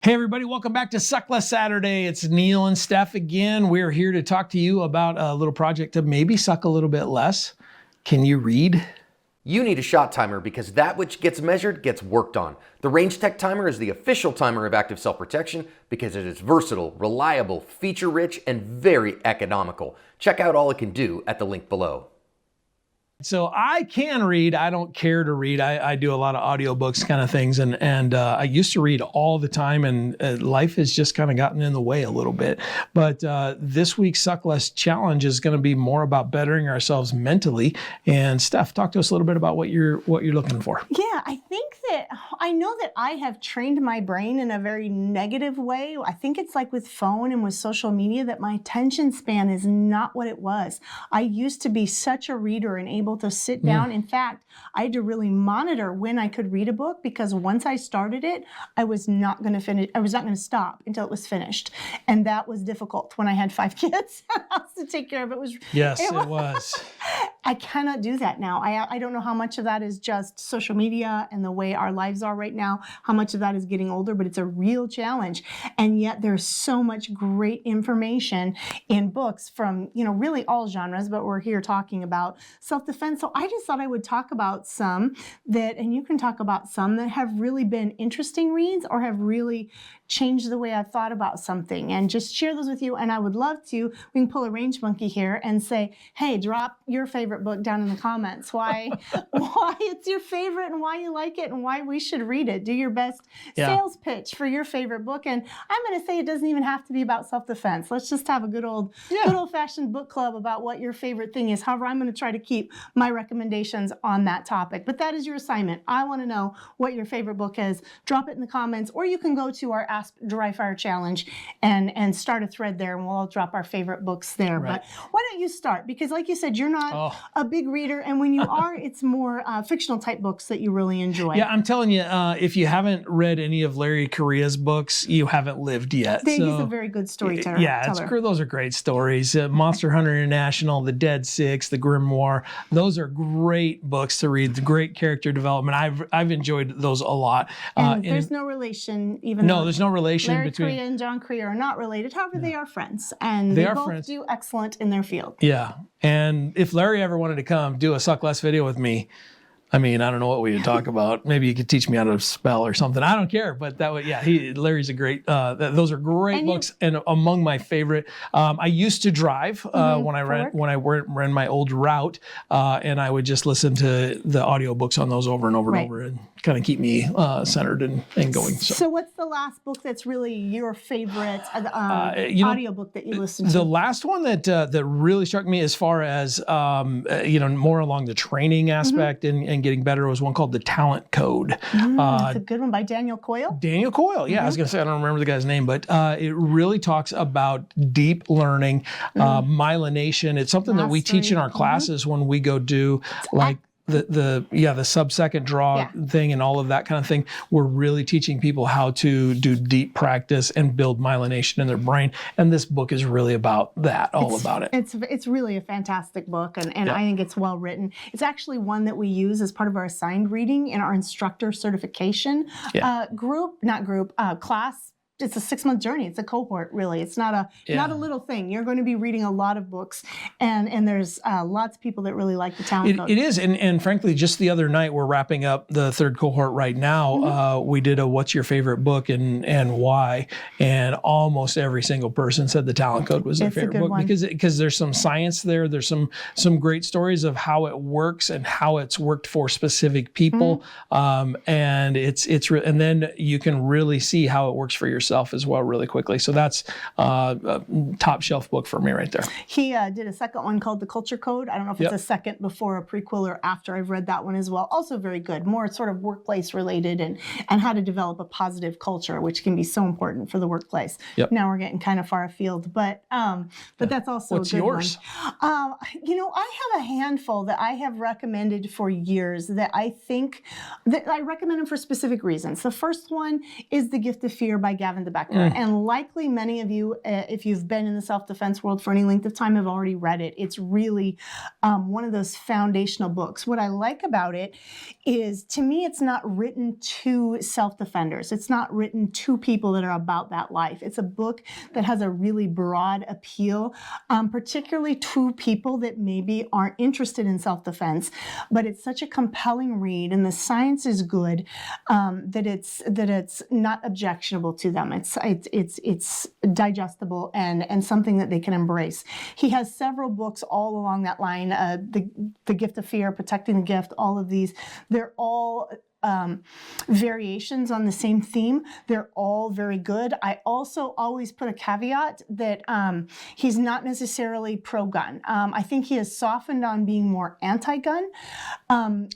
Hey everybody, welcome back to Suck Less Saturday. It's Neil and Steph again. We're here to talk to you about a little project to maybe suck a little bit less. Can you read? You need a shot timer because that which gets measured gets worked on. The Range Tech Timer is the official timer of Active Self-Protection because it is versatile, reliable, feature-rich, and very economical. Check out all it can do at the link below. So I can read. I don't care to read. I do a lot of audiobooks kind of things. And I used to read all the time, and life has just kind of gotten in the way a little bit. But this week's Suck Less Challenge is going to be more about bettering ourselves mentally. And Steph, talk to us a little bit about what you're looking for. Yeah, I know that I have trained my brain in a very negative way. I think it's like with phone and with social media that my attention span is not what it was. I used to be such a reader and able to sit down. In fact, I had to really monitor when I could read a book because once I started it, I was not going to finish. I was not going to stop until it was finished. And that was difficult when I had 5 kids to take care of. It was. I cannot do that now. I don't know how much of that is just social media and the way our lives are right now, how much of that is getting older, but it's a real challenge. And yet there's so much great information in books from, really all genres, but we're here talking about self-defense. So I just thought I would talk about some that, and you can talk about some that have really been interesting reads or have really changed the way I've thought about something, and just share those with you. And I would love to, we can pull a range monkey here and say, hey, drop your favorite book down in the comments. Why it's your favorite and why you like it and why we should read it. Do your best sales pitch for your favorite book. And I'm going to say it doesn't even have to be about self-defense. Let's just have a good old-fashioned book club about what your favorite thing is. However, I'm going to try to keep my recommendations on that topic. But that is your assignment. I want to know what your favorite book is. Drop it in the comments, or you can go to our Ask Dry Fire Challenge and start a thread there, and we'll all drop our favorite books there. Right. But why don't you start? Because like you said, you're not a big reader, and when you are, it's more fictional type books that you really enjoy. Yeah, I'm telling you, if you haven't read any of Larry Correia's books, you haven't lived yet. He's a very good storyteller. Yeah, those are great stories. Monster Hunter International, The Dead Six, The Grimoire. Those are great books to read. The great character development. I've enjoyed those a lot. And there's no relation, even though there's no relation Larry between Correia and John Correia are not related. However, they are friends, and they both do excellent in their field. Yeah, and if Larry ever wanted to come do a Suck Less video with me, I mean, I don't know what we would talk about. Maybe you could teach me how to spell or something. I don't care. But that way, Larry's a great, those are great books and among my favorite. I used to drive when I ran my old route, and I would just listen to the audiobooks on those over and over and over and kind of keep me centered and going. So what's the last book that's really your favorite audiobook that you listened to? The last one that really struck me as far as, more along the training aspect and getting better was one called The Talent Code. That's a good one by Daniel Coyle. Daniel Coyle, yeah. I was going to say, I don't remember the guy's name, but it really talks about deep learning, myelination. It's something that we teach in our classes when we go do the sub-second draw thing and all of that kind of thing. We're really teaching people how to do deep practice and build myelination in their brain. And this book is really about that, about it. It's really a fantastic book, and I think it's well written. It's actually one that we use as part of our assigned reading in our instructor certification class. It's a 6-month journey. It's a cohort, really. It's not a little thing. You're going to be reading a lot of books, and there's lots of people that really like the Talent Code. It is, and frankly, just the other night, we're wrapping up the 3rd cohort right now. We did a What's Your Favorite Book and Why, and almost every single person said the Talent Code was their favorite book because there's some science there. There's some great stories of how it works and how it's worked for specific people, and and then you can really see how it works for yourself as well really quickly. So that's a top shelf book for me right there. He did a second one called The Culture Code. I don't know if it's a second before a prequel or after. I've read that one as well. Also very good. More sort of workplace related and how to develop a positive culture, which can be so important for the workplace. Now we're getting kind of far afield, but that's also What's a good yours? One. I have a handful that I have recommended for years that I think that I recommend them for specific reasons. The first one is The Gift of Fear by Gavin Kevin De Becker. And likely many of you, if you've been in the self-defense world for any length of time, have already read it. It's really one of those foundational books. What I like about it is, to me, it's not written to self-defenders. It's not written to people that are about that life. It's a book that has a really broad appeal, particularly to people that maybe aren't interested in self-defense, but it's such a compelling read, and the science is good, that it's not objectionable to them. It's digestible and something that they can embrace. He has several books all along that line, the Gift of Fear, Protecting the Gift, all of these. They're all variations on the same theme. They're all very good. I also always put a caveat that he's not necessarily pro-gun. I think he has softened on being more anti-gun.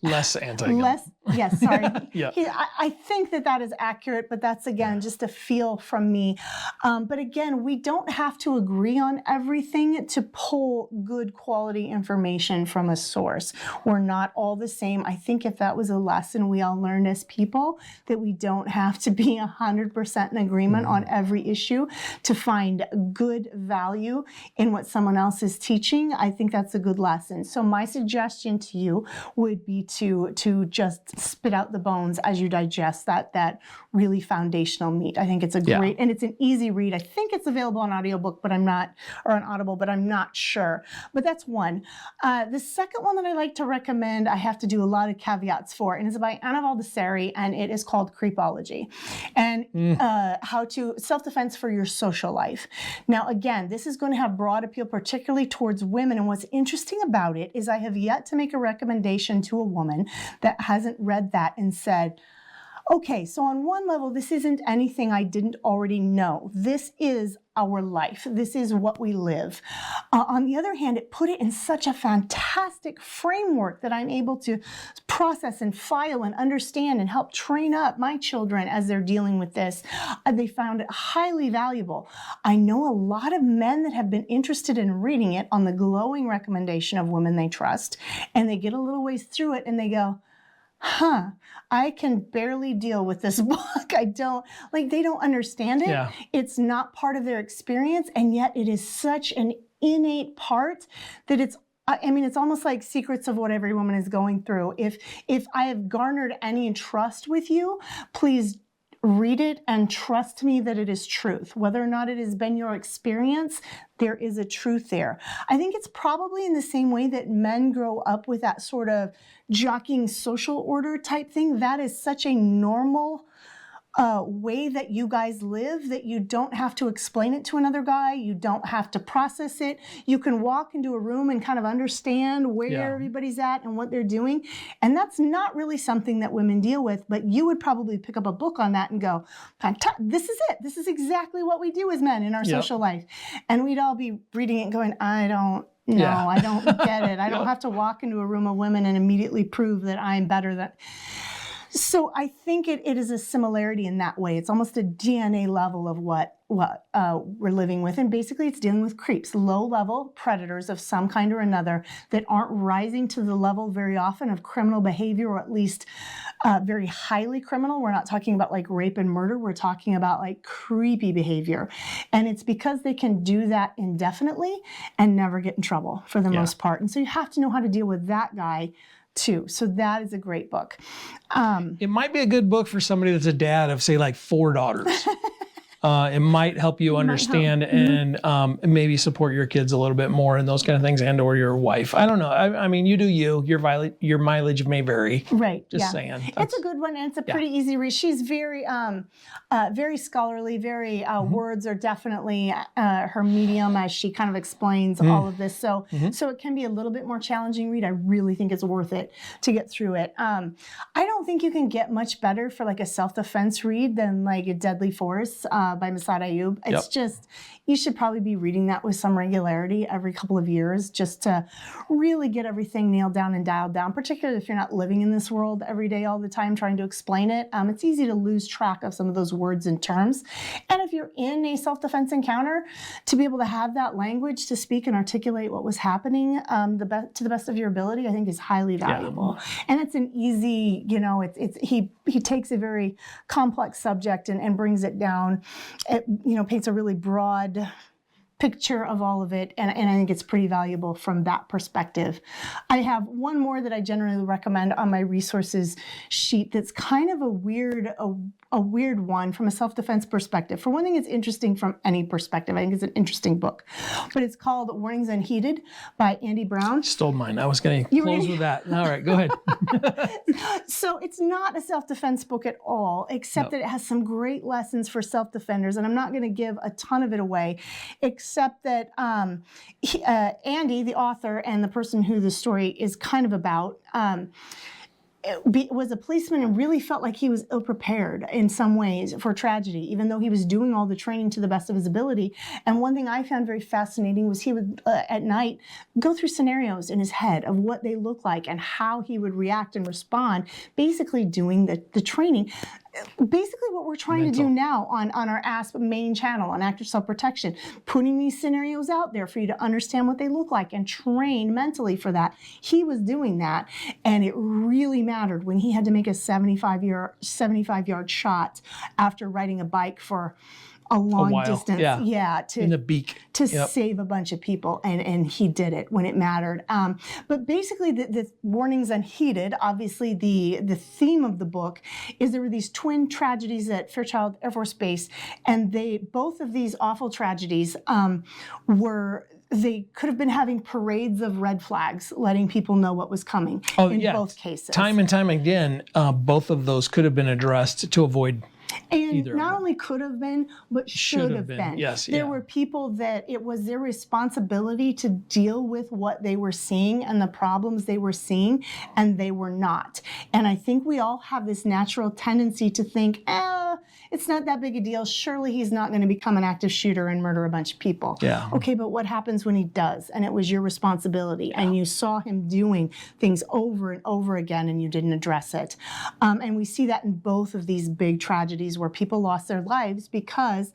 Less anti-gun. Yes, sorry. Yeah. I think that is accurate, but that's, again, just a feel from me. But again, we don't have to agree on everything to pull good quality information from a source. We're not all the same. I think if that was a lesson we all learned as people, that we don't have to be 100% in agreement on every issue to find good value in what someone else is teaching. I think that's a good lesson. So my suggestion to you would be to just spit out the bones as you digest that really foundational meat. I think it's a great, and it's an easy read. I think it's available on audiobook, but I'm not, or on Audible, but I'm not sure. But that's one. The second one that I like to recommend, I have to do a lot of caveats for, and it's by Anna Valdesari, and it is called Creepology, and how to self-defense for your social life. Now, again, this is going to have broad appeal, particularly towards women. And what's interesting about it is I have yet to make a recommendation to a woman that hasn't read that and said, okay, so on one level, this isn't anything I didn't already know. This is our life. This is what we live. On the other hand, it put it in such a fantastic framework that I'm able to process and file and understand and help train up my children as they're dealing with this. They found it highly valuable. I know a lot of men that have been interested in reading it on the glowing recommendation of women they trust, and they get a little ways through it and they go, I can barely deal with this book. They don't understand it. Yeah. It's not part of their experience, and yet it is such an innate part that it's almost like secrets of what every woman is going through. If I have garnered any trust with you, please read it and trust me that it is truth. Whether or not it has been your experience, there is a truth there. I think it's probably in the same way that men grow up with that sort of jockeying social order type thing. That is such a normal way that you guys live, that you don't have to explain it to another guy. You don't have to process it. You can walk into a room and kind of understand where everybody's at and what they're doing. And that's not really something that women deal with, but you would probably pick up a book on that and go, this is it. This is exactly what we do as men in our social life. And we'd all be reading it and going, I don't get it. I don't have to walk into a room of women and immediately prove that I'm better than... So I think it is a similarity in that way. It's almost a DNA level of what we're living with. And basically it's dealing with creeps, low-level predators of some kind or another that aren't rising to the level very often of criminal behavior, or at least very highly criminal. We're not talking about like rape and murder. We're talking about like creepy behavior. And it's because they can do that indefinitely and never get in trouble for the most part. And so you have to know how to deal with that guy too. So that is a great book. It might be a good book for somebody that's a dad of, say, like 4 daughters. It might help you understand and maybe support your kids a little bit more and those kind of things, and or your wife. I don't know. I mean, you do you. Your mileage may vary. Right. Just saying. It's a good one, and it's a pretty easy read. She's very, very scholarly. Very words are definitely her medium as she kind of explains all of this. So, so it can be a little bit more challenging read. I really think it's worth it to get through it. I don't think you can get much better for like a self-defense read than like a Deadly Force by Massad Ayoob. It's just, you should probably be reading that with some regularity every couple of years just to really get everything nailed down and dialed down, particularly if you're not living in this world every day all the time trying to explain it. It's easy to lose track of some of those words and terms. And if you're in a self-defense encounter, to be able to have that language to speak and articulate what was happening to the best of your ability, I think is highly valuable. And it's an easy, he takes a very complex subject and brings it down it, paints a really broad picture of all of it, and I think it's pretty valuable from that perspective. I have one more that I generally recommend on my resources sheet that's kind of a weird one from a self-defense perspective. For one thing, it's interesting from any perspective. I think it's an interesting book, but it's called Warnings Unheeded by Andy Brown. Stole mine. I was going to close with that. All right, go ahead. So it's not a self-defense book at all, except that it has some great lessons for self-defenders, and I'm not going to give a ton of it away, except that Andy, the author, and the person who the story is kind of about, was a policeman and really felt like he was ill-prepared in some ways for tragedy, even though he was doing all the training to the best of his ability. And one thing I found very fascinating was he would, at night, go through scenarios in his head of what they look like and how he would react and respond, basically doing the training. Basically what we're trying to do now on our ASP main channel on active self-protection, putting these scenarios out there for you to understand what they look like and train mentally for that. He was doing that, and it really mattered when he had to make a 75-yard shot after riding a bike for a long distance, in the beak, to save a bunch of people, and he did it when it mattered. But basically, the Warnings Unheeded, obviously the theme of the book is there were these twin tragedies at Fairchild Air Force Base, and both of these awful tragedies they could have been having parades of red flags, letting people know what was coming both cases. Time and time again, both of those could have been addressed to avoid. And not only could have been, but should have been. Yes, there were people that it was their responsibility to deal with what they were seeing and the problems they were seeing, and they were not. And I think we all have this natural tendency to think, it's not that big a deal. Surely he's not going to become an active shooter and murder a bunch of people. Yeah. Okay, but what happens when he does? And it was your responsibility, and you saw him doing things over and over again, and you didn't address it. And we see that in both of these big tragedies where people lost their lives because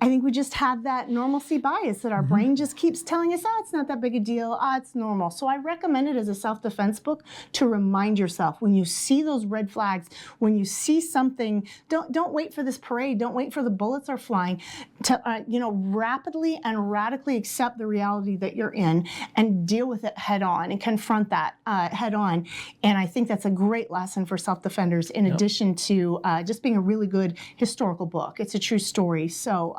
I think we just have that normalcy bias that our brain just keeps telling us, it's not that big a deal, it's normal. So I recommend it as a self-defense book to remind yourself when you see those red flags, when you see something, don't wait for this parade, don't wait for the bullets are flying, to rapidly and radically accept the reality that you're in and deal with it head on and confront that head on. And I think that's a great lesson for self-defenders in addition to just being a really good historical book. It's a true story. So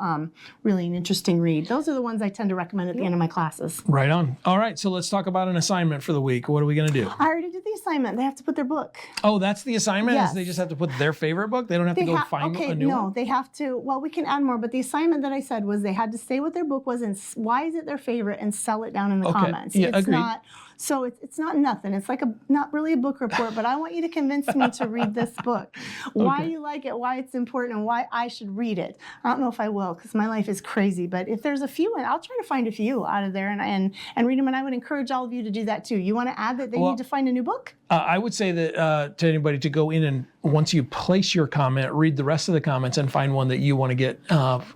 really an interesting read. Those are the ones I tend to recommend at the end of my classes. Right on. All right, so let's talk about an assignment for the week. What are we going to do? I already did the assignment. They have to put their book. Oh, that's the assignment? Yes. They just have to put their favorite book? They don't have to go find a new one? No, they have to. Well, we can add more, but the assignment that I said was they had to say what their book was and why is it their favorite and sell it down in the comments. Yeah, it's agreed. So it's not nothing. It's like not really a book report, but I want you to convince me to read this book. Why you like it, why it's important, and why I should read it. I don't know if I will because my life is crazy, but if there's a few, I'll try to find a few out of there and read them, and I would encourage all of you to do that too. You want to add that they need to find a new book? I would say that to anybody to go in and once you place your comment, read the rest of the comments and find one that you want to get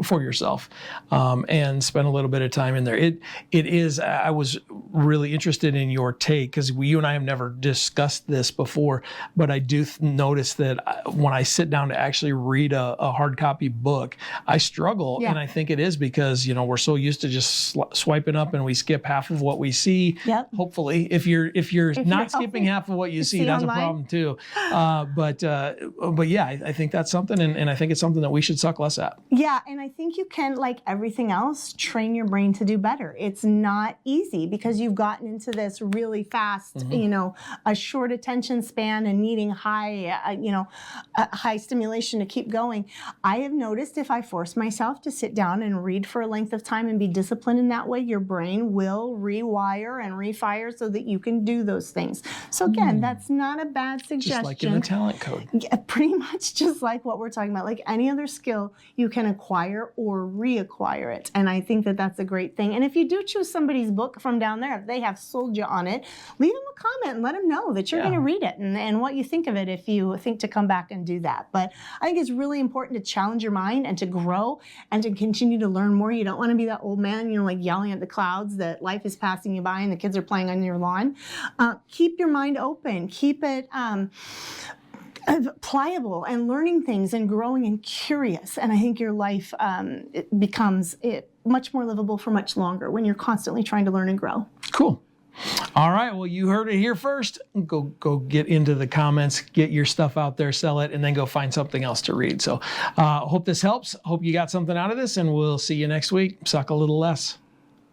for yourself and spend a little bit of time in there. It is, I was really interested in your take because you and I have never discussed this before, but I do notice that when I sit down to actually read a hard copy book, I struggle. And I think it is because, we're so used to just swiping up and we skip half of what we see. Yep. Hopefully, if you're not skipping half of what you see, that's online. A problem too. But yeah, I think that's something, and I think it's something that we should suck less at. Yeah, and I think you can, like everything else, train your brain to do better. It's not easy because you've gotten into this really fast, a short attention span and needing high stimulation to keep going. I have noticed if I force myself to sit down and read for a length of time and be disciplined in that way, your brain will rewire and refire so that you can do those things. So again, that's not a bad suggestion. Just like in the talent code. Yeah, pretty much just like what we're talking about. Like any other skill, you can acquire or reacquire it. And I think that that's a great thing. And if you do choose somebody's book from down there, if they have sold you on it, leave them a comment and let them know that you're going to read it and what you think of it if you think to come back and do that. But I think it's really important to challenge your mind and to grow and to continue to learn more. You don't want to be that old man, like yelling at the clouds that life is passing you by and the kids are playing on your lawn. Keep your mind open. Keep it pliable and learning things and growing and curious. And I think your life it becomes much more livable for much longer when you're constantly trying to learn and grow. Cool. All right. Well, you heard it here first. Go get into the comments, get your stuff out there, sell it, and then go find something else to read. So hope this helps. Hope you got something out of this, and we'll see you next week. Suck a little less.